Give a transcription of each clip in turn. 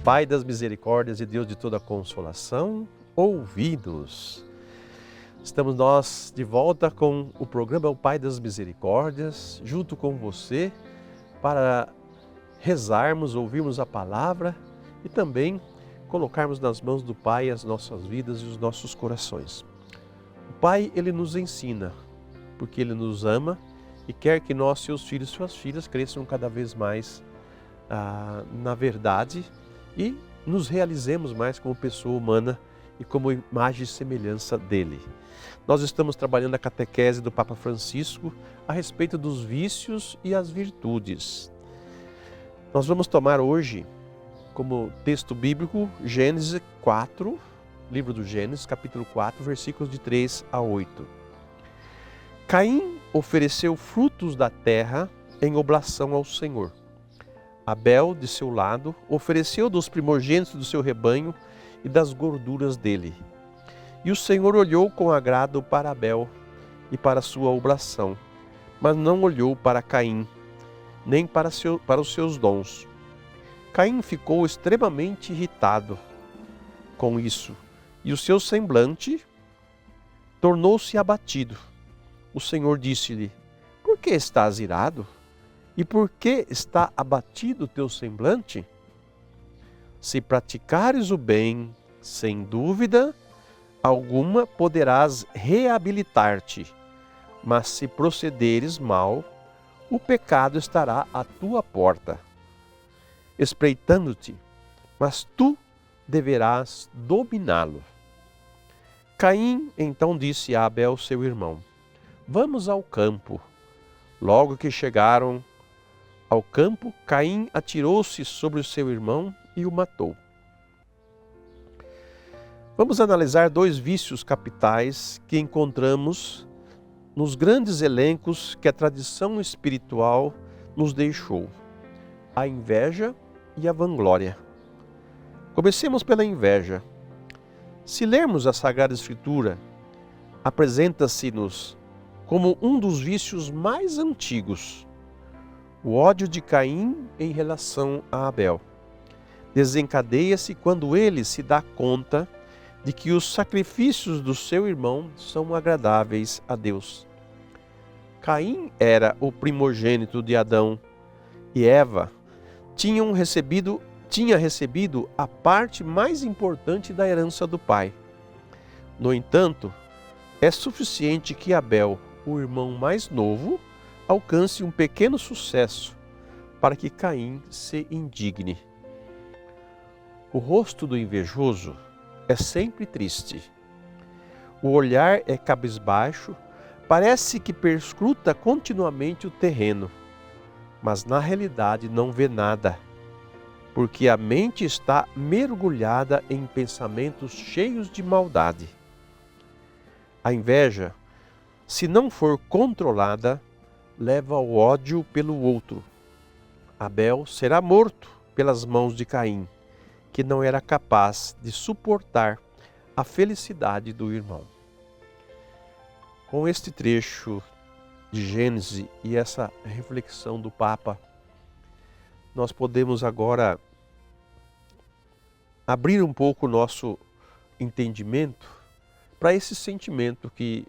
Pai das misericórdias e Deus de toda consolação, ouvi-nos. Estamos nós de volta com o programa O Pai das Misericórdias, junto com você, para rezarmos, ouvirmos a palavra e também colocarmos nas mãos do Pai as nossas vidas e os nossos corações. O Pai, Ele nos ensina, porque Ele nos ama e quer que nós, seus filhos e suas filhas, cresçam cada vez mais na verdade e nos realizemos mais como pessoa humana e como imagem e semelhança dele. Nós estamos trabalhando a catequese do Papa Francisco a respeito dos vícios e as virtudes. Nós vamos tomar hoje como texto bíblico Gênesis 4, livro do Gênesis, capítulo 4, versículos de 3 a 8. Caim ofereceu frutos da terra em oblação ao Senhor. Abel, de seu lado, ofereceu dos primogênitos do seu rebanho e das gorduras dele. E o Senhor olhou com agrado para Abel e para sua oblação, mas não olhou para Caim, nem para os seus dons. Caim ficou extremamente irritado com isso, e o seu semblante tornou-se abatido. O Senhor disse-lhe: por que estás irado? E por que está abatido o teu semblante? Se praticares o bem, sem dúvida alguma poderás reabilitar-te, mas se procederes mal, o pecado estará à tua porta, espreitando-te, mas tu deverás dominá-lo. Caim então disse a Abel, seu irmão: vamos ao campo. Logo que chegaram ao campo, Caim atirou-se sobre o seu irmão e o matou. Vamos analisar dois vícios capitais que encontramos nos grandes elencos que a tradição espiritual nos deixou: a inveja e a vanglória. Comecemos pela inveja. Se lermos a Sagrada Escritura, apresenta-se-nos como um dos vícios mais antigos, o ódio de Caim em relação a Abel. Desencadeia-se quando ele se dá conta de que os sacrifícios do seu irmão são agradáveis a Deus. Caim era o primogênito de Adão e Eva tinha recebido a parte mais importante da herança do pai. No entanto, é suficiente que Abel, o irmão mais novo, alcance um pequeno sucesso para que Caim se indigne. O rosto do invejoso é sempre triste. O olhar é cabisbaixo, parece que perscruta continuamente o terreno, mas na realidade não vê nada, porque a mente está mergulhada em pensamentos cheios de maldade. A inveja, se não for controlada, leva ao ódio pelo outro. Abel será morto pelas mãos de Caim, que não era capaz de suportar a felicidade do irmão. Com este trecho de Gênesis e essa reflexão do Papa, nós podemos agora abrir um pouco o nosso entendimento para esse sentimento que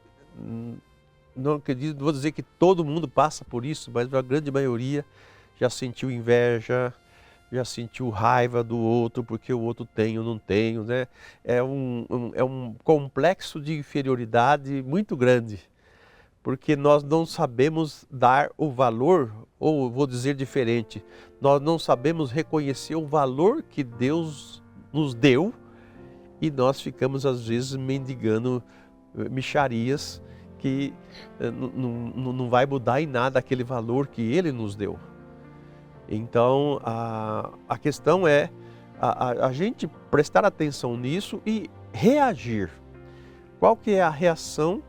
não acredito, vou dizer que todo mundo passa por isso, mas a grande maioria já sentiu inveja, já sentiu raiva do outro porque o outro tem ou não tem, né? É um complexo de inferioridade muito grande, porque nós não sabemos dar o valor, ou vou dizer diferente, nós não sabemos reconhecer o valor que Deus nos deu e nós ficamos às vezes mendigando mixarias que não vai mudar em nada aquele valor que Ele nos deu. Então, a questão é a gente prestar atenção nisso e reagir. Qual que é a reação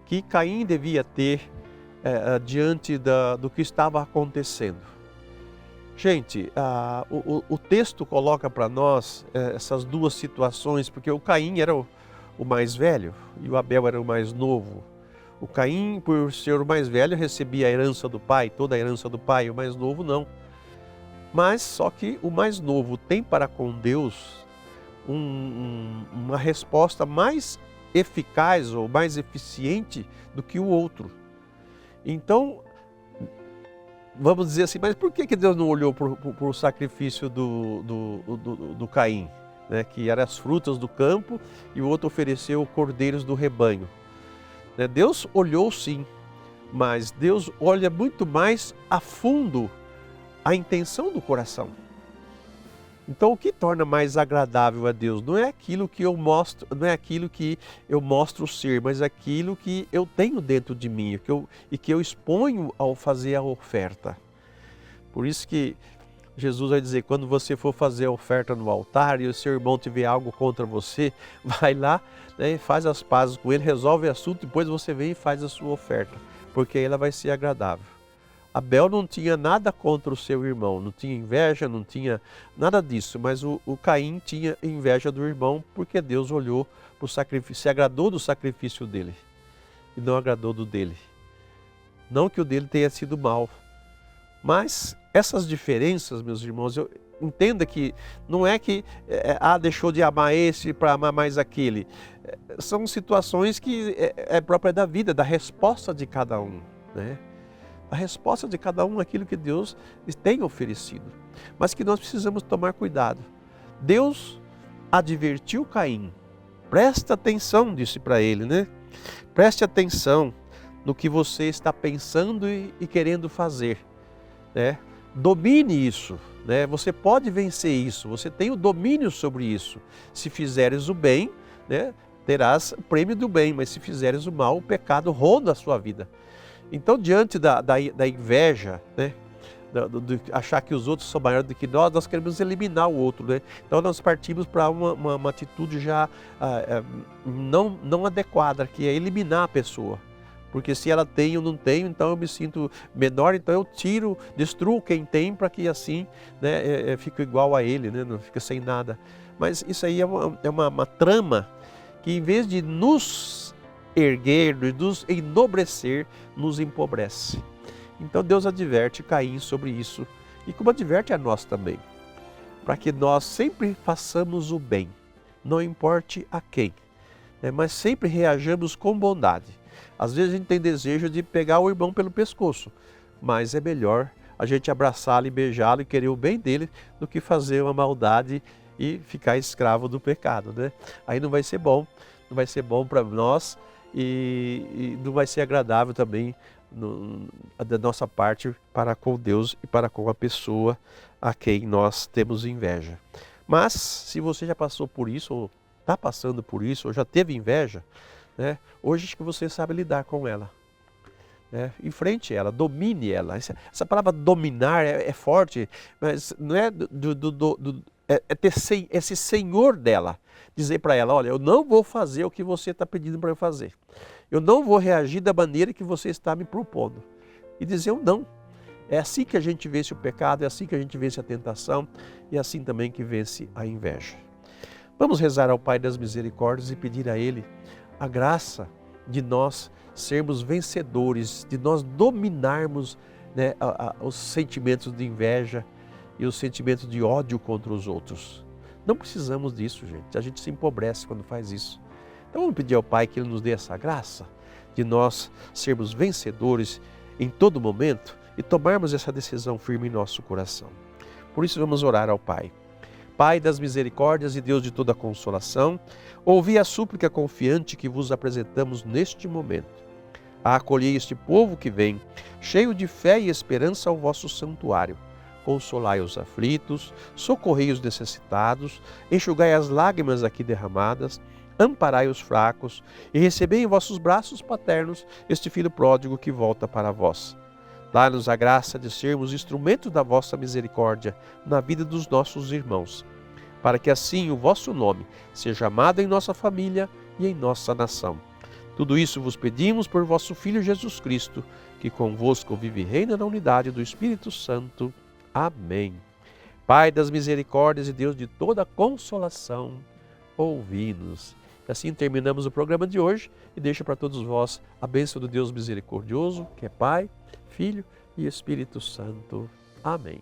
que Caim devia ter diante do que estava acontecendo? Gente, o texto coloca para nós essas duas situações, porque o Caim era o mais velho e o Abel era o mais novo. O Caim, por ser o mais velho, recebia a herança do pai, toda a herança do pai, o mais novo não. Mas só que o mais novo tem para com Deus uma resposta mais eficaz ou mais eficiente do que o outro. Então, vamos dizer assim, mas por que Deus não olhou para o sacrifício do Caim? Né, que eram as frutas do campo, e o outro ofereceu cordeiros do rebanho. Né, Deus olhou sim, mas Deus olha muito mais a fundo a intenção do coração. Então, o que torna mais agradável a Deus não é aquilo que eu mostro, não é aquilo que eu mostro ser, mas aquilo que eu tenho dentro de mim e que eu exponho ao fazer a oferta. Por isso que Jesus vai dizer, quando você for fazer a oferta no altar e o seu irmão tiver algo contra você, vai lá, né, faz as pazes com ele, resolve o assunto, depois você vem e faz a sua oferta, porque aí ela vai ser agradável. Abel não tinha nada contra o seu irmão, não tinha inveja, não tinha nada disso, mas o Caim tinha inveja do irmão, porque Deus olhou para o sacrifício, se agradou do sacrifício dele e não agradou do dele. Não que o dele tenha sido mau, mas essas diferenças, meus irmãos, eu entenda que não é que deixou de amar esse para amar mais aquele. São situações que é própria da vida, da resposta de cada um, né? A resposta de cada um é aquilo que Deus tem oferecido, mas que nós precisamos tomar cuidado. Deus advertiu Caim, presta atenção, disse para ele, né? Preste atenção no que você está pensando e querendo fazer, né? Domine isso, né? Você pode vencer isso, você tem o domínio sobre isso. Se fizeres o bem, né, terás o prêmio do bem, mas se fizeres o mal, o pecado ronda a sua vida. Então, diante da inveja, né, de achar que os outros são maiores do que nós queremos eliminar o outro, né? Então nós partimos para uma atitude já não adequada, que é eliminar a pessoa. Porque se ela tem, eu não tenho, então eu me sinto menor, então eu tiro, destruo quem tem para que assim, né, fique igual a ele, né, não fica sem nada. Mas isso aí é uma trama que, em vez de nos erguer, nos enobrecer, nos empobrece. Então Deus adverte Caim sobre isso, e como adverte a nós também, para que nós sempre façamos o bem, não importe a quem, né, mas sempre reajamos com bondade. Às vezes a gente tem desejo de pegar o irmão pelo pescoço, mas é melhor a gente abraçá-lo e beijá-lo e querer o bem dele do que fazer uma maldade e ficar escravo do pecado, né? Aí não vai ser bom para nós e não vai ser agradável também da nossa parte para com Deus e para com a pessoa a quem nós temos inveja. Mas se você já passou por isso, ou está passando por isso, ou já teve inveja, né, hoje acho que você sabe lidar com ela, né? Enfrente ela, domine ela. Essa palavra dominar é forte, mas não é ter esse senhor dela. Dizer para ela, olha, eu não vou fazer o que você está pedindo para eu fazer. Eu não vou reagir da maneira que você está me propondo. E dizer um não. É assim que a gente vence o pecado, é assim que a gente vence a tentação, e é assim também que vence a inveja. Vamos rezar ao Pai das Misericórdias e pedir a Ele a graça de nós sermos vencedores, de nós dominarmos, né, os sentimentos de inveja e os sentimentos de ódio contra os outros. Não precisamos disso, gente. A gente se empobrece quando faz isso. Então vamos pedir ao Pai que Ele nos dê essa graça de nós sermos vencedores em todo momento e tomarmos essa decisão firme em nosso coração. Por isso vamos orar ao Pai. Pai das misericórdias e Deus de toda consolação, ouvi a súplica confiante que vos apresentamos neste momento. Acolhei este povo que vem, cheio de fé e esperança ao vosso santuário. Consolai os aflitos, socorrei os necessitados, enxugai as lágrimas aqui derramadas, amparai os fracos e recebei em vossos braços paternos este filho pródigo que volta para vós. Dá-nos a graça de sermos instrumentos da vossa misericórdia na vida dos nossos irmãos, para que assim o vosso nome seja amado em nossa família e em nossa nação. Tudo isso vos pedimos por vosso Filho Jesus Cristo, que convosco vive e reina na unidade do Espírito Santo. Amém. Pai das misericórdias e Deus de toda consolação, ouvi-nos. E assim terminamos o programa de hoje e deixo para todos vós a bênção do Deus misericordioso, que é Pai, Filho e Espírito Santo. Amém.